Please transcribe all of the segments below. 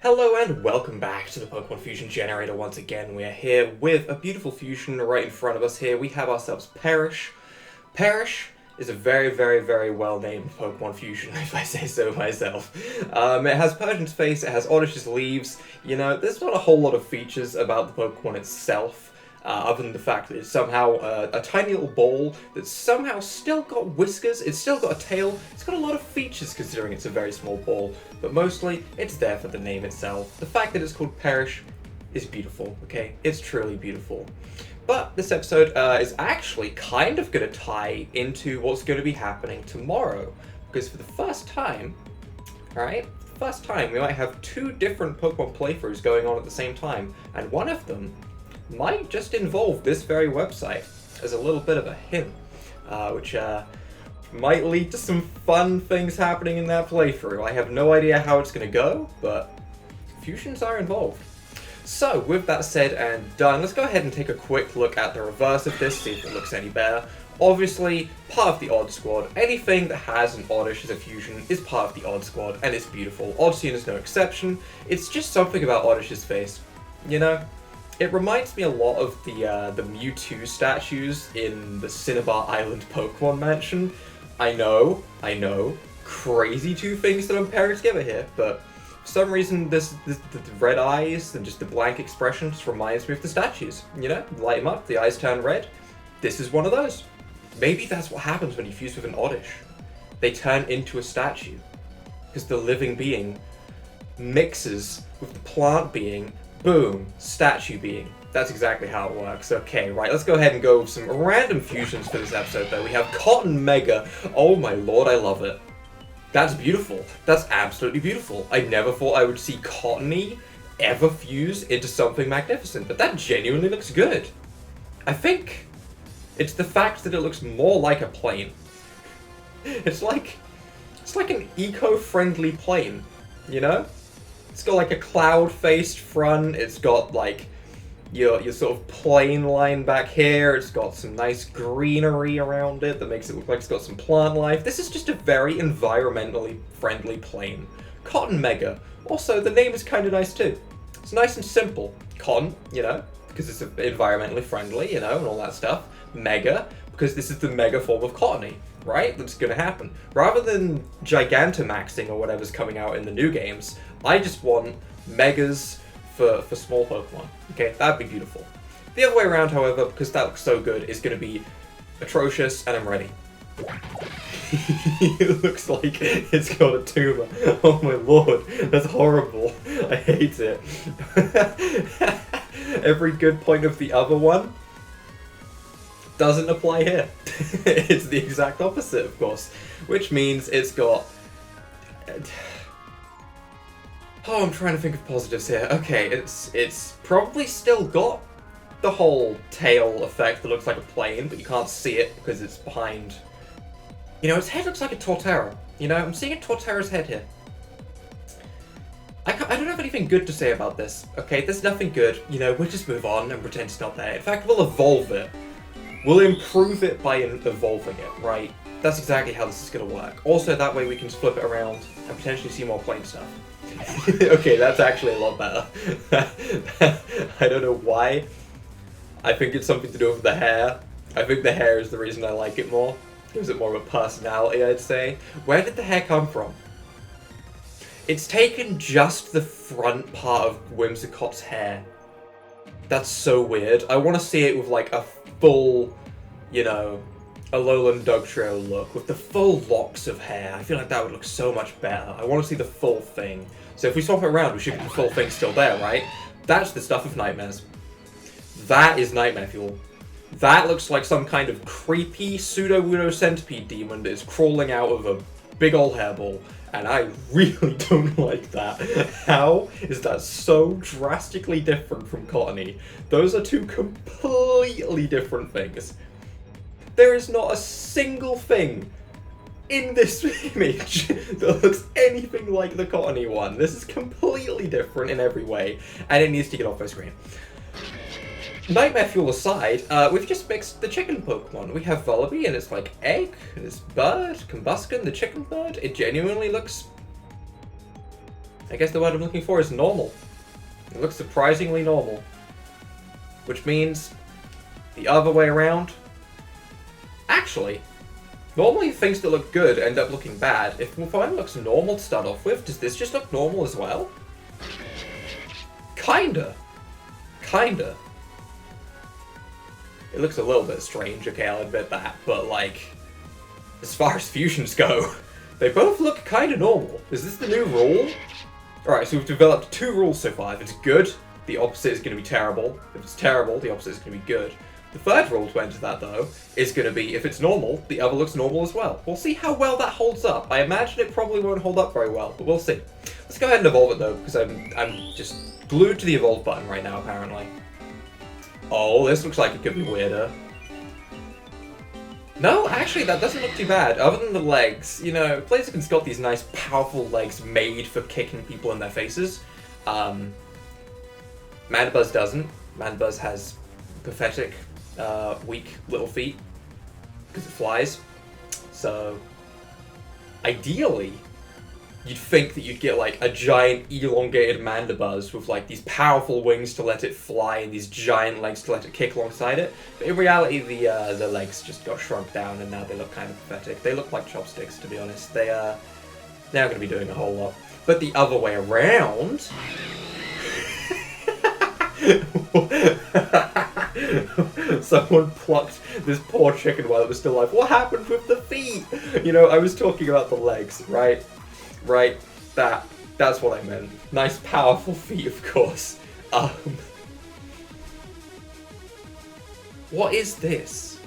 Hello and welcome back to the Pokemon Fusion Generator once again. We are here with a beautiful fusion right in front of us here. We have ourselves Perish. Perish is a very well-named Pokemon Fusion, if I say so myself. It has Persian's face, it has Oddish's leaves. You know, there's not a whole lot of features about the Pokemon itself. Other than the fact that it's somehow a tiny little ball that's somehow still got whiskers, it's still got a tail, it's got a lot of features considering it's a very small ball, but mostly it's there for the name itself. The fact that it's called Perish is beautiful, okay? It's truly beautiful. But this episode is actually kind of going to tie into what's going to be happening tomorrow, because for the first time, alright, we might have two different Pokemon playthroughs going on at the same time, and one of them might just involve this very website as a little bit of a hint, which might lead to some fun things happening in that playthrough. I have no idea how it's going to go, but fusions are involved. So, with that said and done, let's go ahead and take a quick look at the reverse of this, see if it looks any better. Obviously, part of the Odd Squad. Anything that has an Oddish as a fusion is part of the Odd Squad, and it's beautiful. Odyssey is no exception. It's just something about Oddish's face, you know? It reminds me a lot of the Mewtwo statues in the Cinnabar Island Pokemon Mansion. I know, crazy two things that I'm pairing together here, but for some reason the red eyes and just the blank expression just reminds me of the statues. You know, light them up, the eyes turn red. This is one of those. Maybe that's what happens when you fuse with an Oddish. They turn into a statue, because the living being mixes with the plant being. Boom, statue being. That's exactly how it works. Okay, right, let's go ahead and go with some random fusions for this episode, though. We have Cottony and Mega. Oh my lord, I love it. That's beautiful. That's absolutely beautiful. I never thought I would see Cottony ever fuse into something magnificent, but that genuinely looks good. I think it's the fact that it looks more like a plane. It's like an eco-friendly plane, you know? It's got like a cloud-faced front, it's got like your sort of plain line back here, it's got some nice greenery around it that makes it look like it's got some plant life. This is just a very environmentally friendly plane. Cottony Mega. Also, the name is kind of nice too. It's nice and simple. Cotton, you know, because it's environmentally friendly, you know, and all that stuff. Mega, because this is the mega form of Cottony, right? That's gonna happen. Rather than Gigantamaxing or whatever's coming out in the new games, I just want Megas for small Pokemon. Okay, that'd be beautiful. The other way around, however, because that looks so good, is going to be atrocious, and I'm ready. It looks like it's got a tumor. Oh my lord, that's horrible. I hate it. Every good point of the other one doesn't apply here. It's the exact opposite, of course, which means it's got... Oh, I'm trying to think of positives here. Okay, it's probably still got the whole tail effect that looks like a plane, but you can't see it because it's behind... You know, its head looks like a Torterra. You know, I'm seeing a Torterra's head here. I don't have anything good to say about this, okay? There's nothing good. You know, we'll just move on and pretend it's not there. In fact, we'll evolve it. We'll improve it by evolving it, right? That's exactly how this is going to work. Also, that way we can flip it around and potentially see more plane stuff. Okay, that's actually a lot better. I don't know why. I think it's something to do with the hair. I think the hair is the reason I like it more. Gives it more of a personality, I'd say. Where did the hair come from? It's taken just the front part of Whimsicott's hair. That's so weird. I want to see it with like a full, you know, Alolan Dugtrio look with the full locks of hair. I feel like that would look so much better. I want to see the full thing. So if we swap it around, we should get the full thing still there, right? That's the stuff of nightmares. That is nightmare fuel. That looks like some kind of creepy pseudo-Wudo centipede demon that is crawling out of a big old hairball. And I really don't like that. How is that so drastically different from Cottony? Those are two completely different things. There is not a single thing in this image that looks anything like the Cottony one. This is completely different in every way, and it needs to get off my screen. Nightmare fuel aside, we've just mixed the chicken Pokemon. We have Vullaby and it's like egg, and it's bird, Combustken, the chicken bird. It genuinely looks I guess the word I'm looking for is normal. It looks surprisingly normal. Which means the other way around. Actually, normally things that look good end up looking bad. If one looks normal to start off with, does this just look normal as well? Kinda. Kinda. It looks a little bit strange, okay, I'll admit that, but like, as far as fusions go, they both look kinda normal. Is this the new rule? Alright, so we've developed 2 rules so far. If it's good, the opposite is going to be terrible. If it's terrible, the opposite is going to be good. The third rule to enter that, though, is going to be if it's normal, the other looks normal as well. We'll see how well that holds up. I imagine it probably won't hold up very well, but we'll see. Let's go ahead and evolve it, though, because I'm just glued to the evolve button right now, apparently. Oh, this looks like it could be weirder. No, actually, that doesn't look too bad. Other than the legs, you know, Blaziken's got these nice, powerful legs made for kicking people in their faces. Mandibuzz doesn't. Mandibuzz has pathetic, weak little feet because it flies. So, ideally, you'd think that you'd get like a giant elongated Mandibuzz with like these powerful wings to let it fly and these giant legs to let it kick alongside it. But in reality, the legs just got shrunk down and now they look kind of pathetic. They look like chopsticks, to be honest. They're not going to be doing a whole lot. But the other way around. Someone plucked this poor chicken while it was still alive. What happened with the feet? You know, I was talking about the legs, right? Right, that's what I meant. Nice, powerful feet, of course. What is this?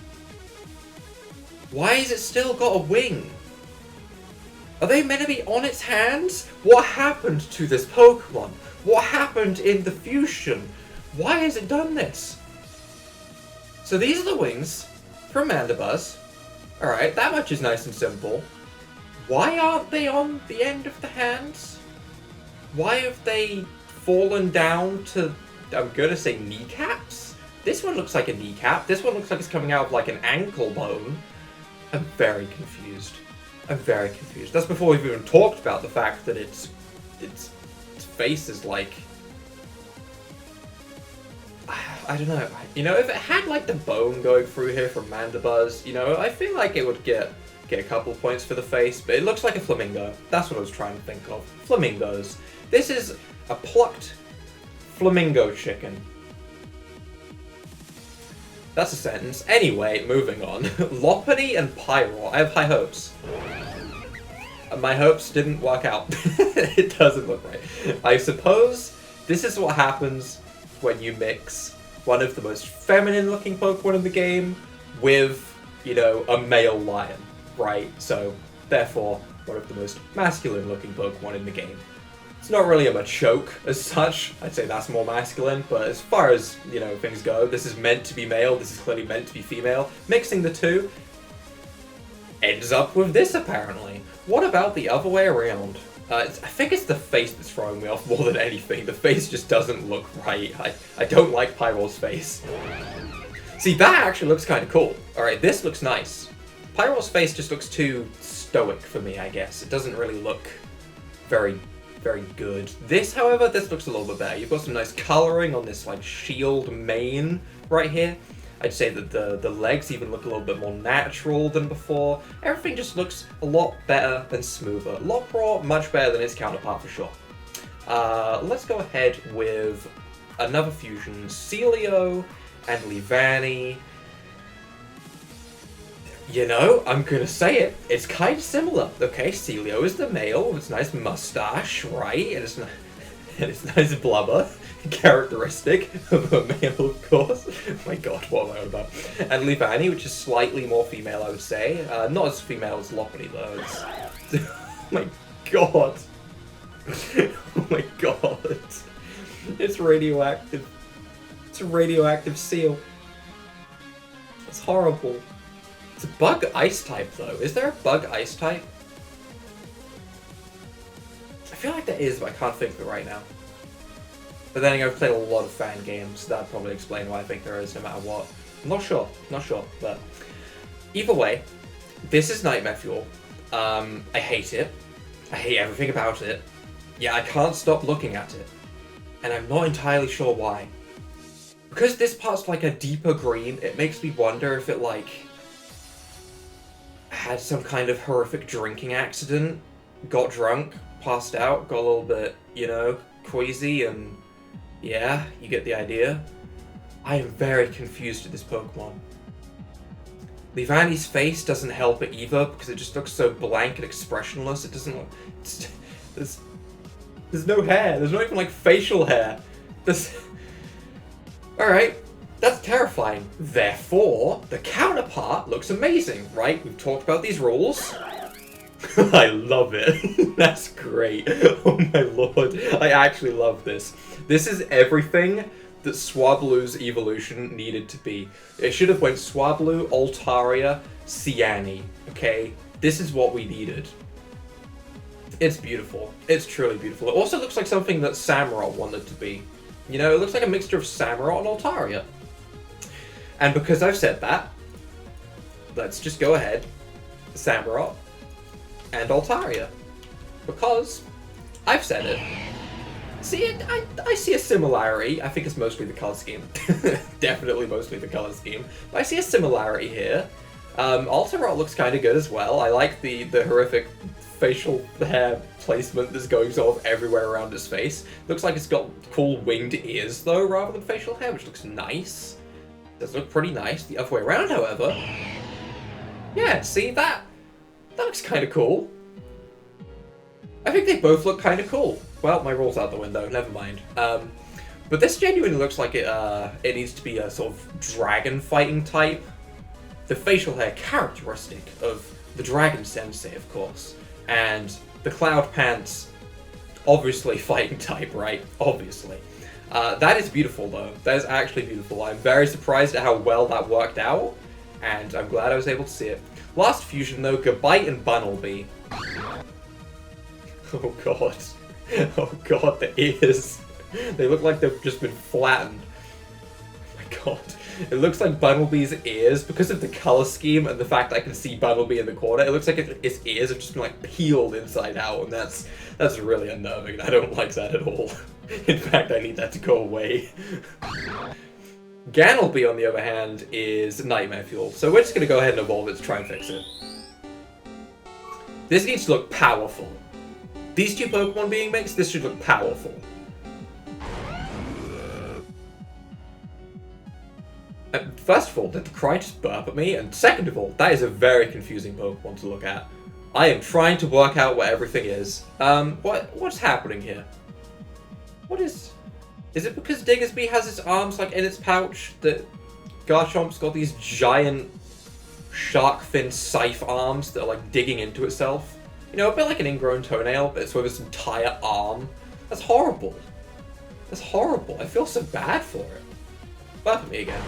Why has it still got a wing? Are they meant to be on its hands? What happened to this Pokemon? What happened in the fusion? Why has it done this? So these are the wings from Mandibuzz. Alright, that much is nice and simple. Why aren't they on the end of the hands? Why have they fallen down to, I'm gonna say kneecaps? This one looks like a kneecap. This one looks like it's coming out of like an ankle bone. I'm very confused. I'm very confused. That's before we've even talked about the fact that its face is like, I don't know. You know, if it had like the bone going through here from Mandibuzz, you know, I feel like it would get a couple of points for the face, but it looks like a flamingo. That's what I was trying to think of. Flamingos. This is a plucked flamingo chicken. That's a sentence. Anyway, moving on. Lopunny and Pyro. I have high hopes. My hopes didn't work out. It doesn't look right. I suppose this is what happens when you mix one of the most feminine-looking Pokemon in the game with, you know, a male lion. Right, so therefore one of the most masculine-looking Pokemon in the game. It's not really a Machoke as such. I'd say that's more masculine, but as far as, you know, things go, this is meant to be male. This is clearly meant to be female. Mixing the two ends up with this apparently. What about the other way around? I think it's the face that's throwing me off more than anything. The face just doesn't look right. I don't like Pyro's face. See, that actually looks kind of cool. Alright, this looks nice. Pyro's face just looks too stoic for me, I guess. It doesn't really look very, very good. This, however, this looks a little bit better. You've got some nice colouring on this, like, shield mane right here. I'd say that the legs even look a little bit more natural than before. Everything just looks a lot better and smoother. Lopunny, much better than its counterpart for sure. Let's go ahead with another fusion. Leavleo and Leavani. You know, I'm gonna say it. It's kind of similar. Okay, Leavleo is the male with its nice mustache, right? And its nice blubber. Characteristic of a male, of course. Oh my god, what am I on about? And Leavani, which is slightly more female, I would say. Not as female as Lopunny, though. It's... oh my god. Oh my god. It's radioactive. It's a radioactive seal. It's horrible. It's a bug ice type, though. Is there a bug ice type? I feel like there is, but I can't think of it right now. But then I've played a lot of fan games, so that'd probably explain why I think there is, no matter what. I'm not sure, but... Either way, this is Nightmare Fuel. I hate it. I hate everything about it. Yeah, I can't stop looking at it. And I'm not entirely sure why. Because this part's like a deeper green, it makes me wonder if it, like, had some kind of horrific drinking accident, got drunk, passed out, got a little bit, you know, queasy, and yeah, you get the idea. I am very confused with this Pokemon. Leavanny's face doesn't help it either, because it just looks so blank and expressionless. It doesn't look... There's no hair. There's not even, like, facial hair. Alright, that's terrifying. Therefore, the counterpart looks amazing, right? We've talked about these rules. I love it. That's great. Oh my lord. I actually love this. This is everything that Swablu's evolution needed to be. It should have went Swablu, Altaria, Ciani. Okay? This is what we needed. It's beautiful. It's truly beautiful. It also looks like something that Samurott wanted to be. You know, it looks like a mixture of Samurott and Altaria. And because I've said that, let's just go ahead. Samurott and Altaria. Because I've said it. See, I see a similarity. I think it's mostly the color scheme. Definitely mostly the color scheme. But I see a similarity here. Altaria looks kind of good as well. I like the horrific facial hair placement that's going sort of everywhere around his face. Looks like it's got cool winged ears, though, rather than facial hair, which looks nice. Does look pretty nice. The other way around, however... Yeah, see, that looks kind of cool. I think they both look kind of cool. Well, my rule's out the window, never mind. But this genuinely looks like it needs to be a sort of dragon fighting type. The facial hair characteristic of the Dragon Sensei, of course. And the Cloud Pants, obviously fighting type, right? Obviously. That is beautiful, though. That is actually beautiful. I'm very surprised at how well that worked out, and I'm glad I was able to see it. Last fusion, though, Gabite and Bunnelby. Oh god. Oh god, the ears. They look like they've just been flattened. Oh my god. It looks like Bunnelby's ears, because of the color scheme and the fact I can see Bunnelby in the corner, it looks like its ears have just been like peeled inside out, and that's really unnerving. I don't like that at all. In fact, I need that to go away. Ganelby, on the other hand, is Nightmare Fuel, so we're just going to go ahead and evolve it to try and fix it. This needs to look powerful. These two Pokemon being mixed, this should look powerful. First of all, did the cry just burp at me? And second of all, that is a very confusing Pokemon to look at. I am trying to work out what everything is. What's happening here? What is... Is it because Diggersby has its arms, like, in its pouch, that Garchomp's got these giant shark fin scythe arms that are, like, digging into itself? You know, a bit like an ingrown toenail, but it's with its entire arm. That's horrible. That's horrible. I feel so bad for it. Burp at me again.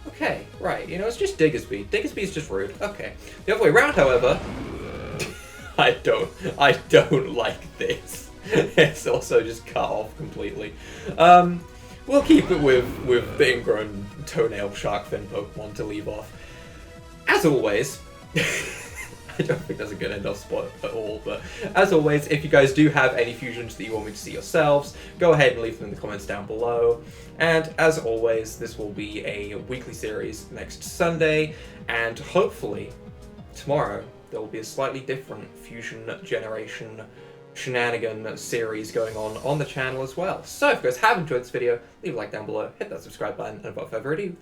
Okay, right, you know, it's just Diggersby. Diggersby's just rude. Okay. The other way around, however, I don't like this. It's also just cut off completely. We'll keep it with the ingrown toenail shark fin Pokemon to leave off. As always, I don't think that's a good end-off spot at all, but as always, if you guys do have any fusions that you want me to see yourselves, go ahead and leave them in the comments down below. And as always, this will be a weekly series next Sunday, and hopefully tomorrow there will be a slightly different fusion generation shenanigan series going on the channel as well. So if you guys have enjoyed this video, leave a like down below, hit that subscribe button, and without further ado,